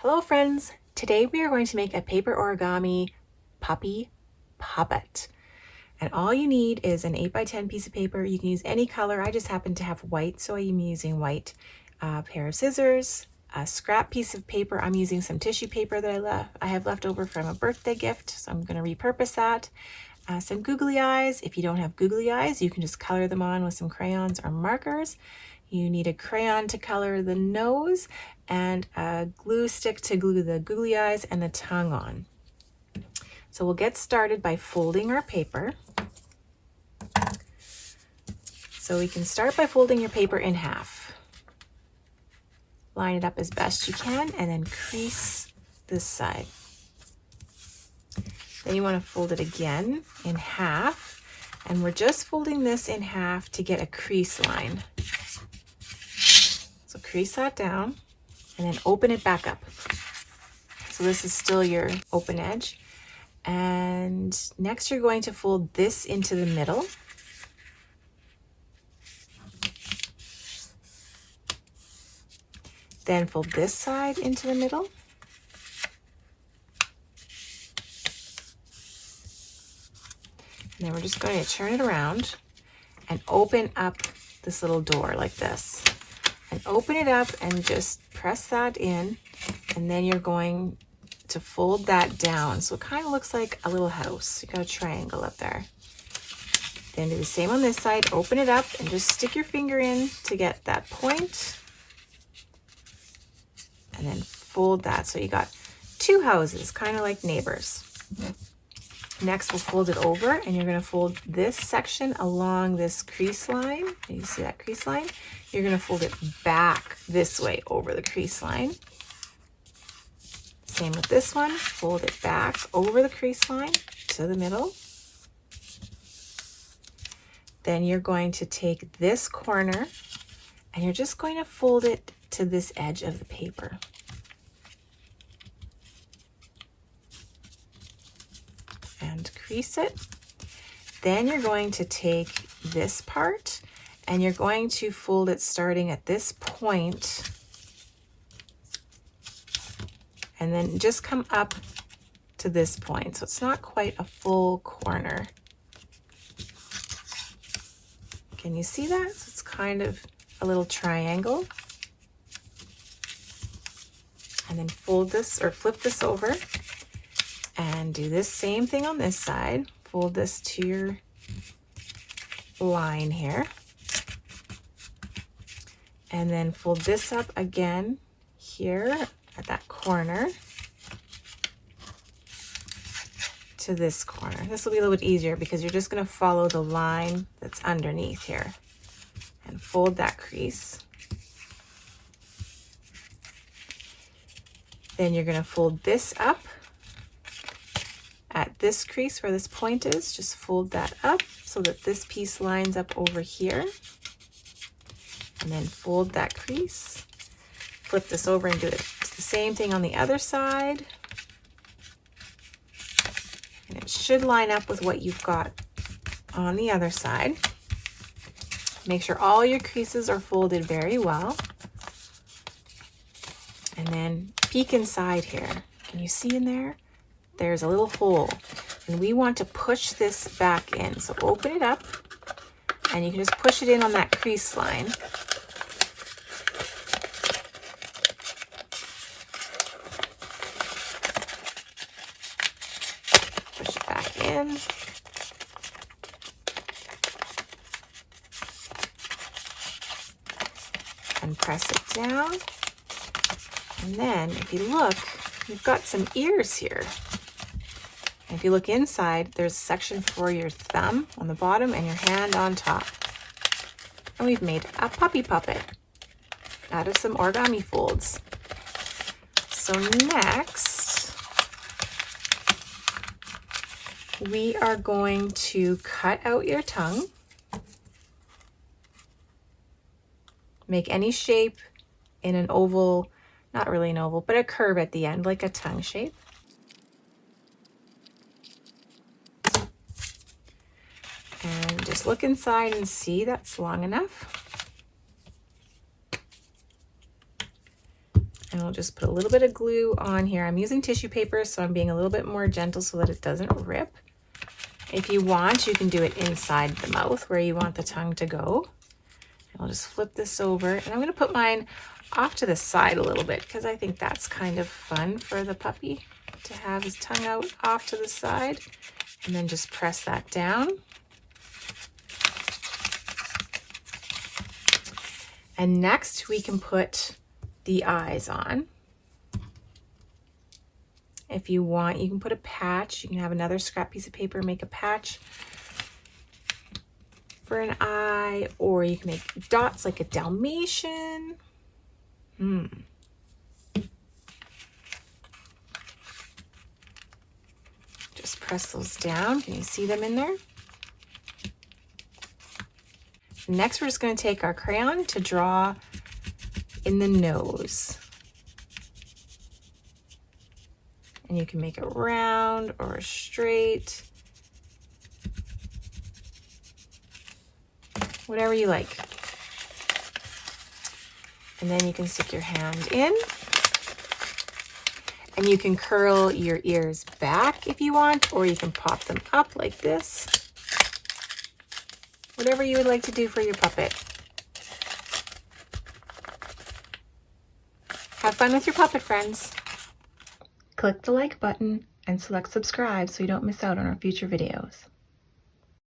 Hello friends! Today we are going to make a paper origami puppy puppet. And all you need is an 8x10 piece of paper. You can use any color. I just happen to have white, so I'm using white. A pair of scissors, a scrap piece of paper. I'm using some tissue paper that I have left over from a birthday gift, so I'm going to repurpose that. Some googly eyes. If you don't have googly eyes, you can just color them on with some crayons or markers. You need a crayon to color the nose and a glue stick to glue the googly eyes and the tongue on. So we'll get started by folding our paper. So we can start by folding your paper in half. Line it up as best you can and then crease this side. Then you want to fold it again in half, and we're just folding this in half to get a crease line. So crease that down and then open it back up. So this is still your open edge. And next you're going to fold this into the middle. Then fold this side into the middle. And then we're just going to turn it around and open up this little door like this. And open it up and just press that in. And then you're going to fold that down. So it kind of looks like a little house. You got a triangle up there. Then do the same on this side. Open it up and just stick your finger in to get that point. And then fold that. So you got two houses, kind of like neighbors. Next, we'll fold it over, and you're going to fold this section along this crease line. You see that crease line? You're going to fold it back this way over the crease line. Same with this one. Fold it back over the crease line to the middle. Then you're going to take this corner, and you're just going to fold it to this edge of the paper. And crease it. Then you're going to take this part and you're going to fold it starting at this point and then just come up to this point. So it's not quite a full corner. Can you see that? So it's kind of a little triangle. And then fold this or flip this over. And do this same thing on this side. Fold this to your line here. And then fold this up again here at that corner to this corner. This will be a little bit easier because you're just going to follow the line that's underneath here. And fold that crease. Then you're going to fold this up. At this crease where this point is, just fold that up so that this piece lines up over here. And then fold that crease. Flip this over and do the same thing on the other side. And it should line up with what you've got on the other side. Make sure all your creases are folded very well. And then peek inside here. Can you see in there? There's a little hole, and we want to push this back in. So open it up, and you can just push it in on that crease line. Push it back in. And press it down. And then, if you look, you've got some ears here. And if you look inside, there's a section for your thumb on the bottom and your hand on top. And we've made a puppy puppet out of some origami folds. So next, we are going to cut out your tongue. Make any shape in an oval, not really an oval, but a curve at the end, like a tongue shape. And just look inside and see that's long enough. And I'll just put a little bit of glue on here. I'm using tissue paper, so I'm being a little bit more gentle so that it doesn't rip. If you want, you can do it inside the mouth where you want the tongue to go. And I'll just flip this over, and I'm going to put mine off to the side a little bit because I think that's kind of fun for the puppy to have his tongue out off to the side, and then just press that down. And next we can put the eyes on. If you want, you can put a patch. You can have another scrap piece of paper, make a patch for an eye, or you can make dots like a Dalmatian. Just press those down. Can you see them in there? Next, we're just going to take our crayon to draw in the nose. And you can make it round or straight, whatever you like. And then you can stick your hand in, and you can curl your ears back if you want, or you can pop them up like this. Whatever you would like to do for your puppet. Have fun with your puppet, friends. Click the like button and select subscribe so you don't miss out on our future videos.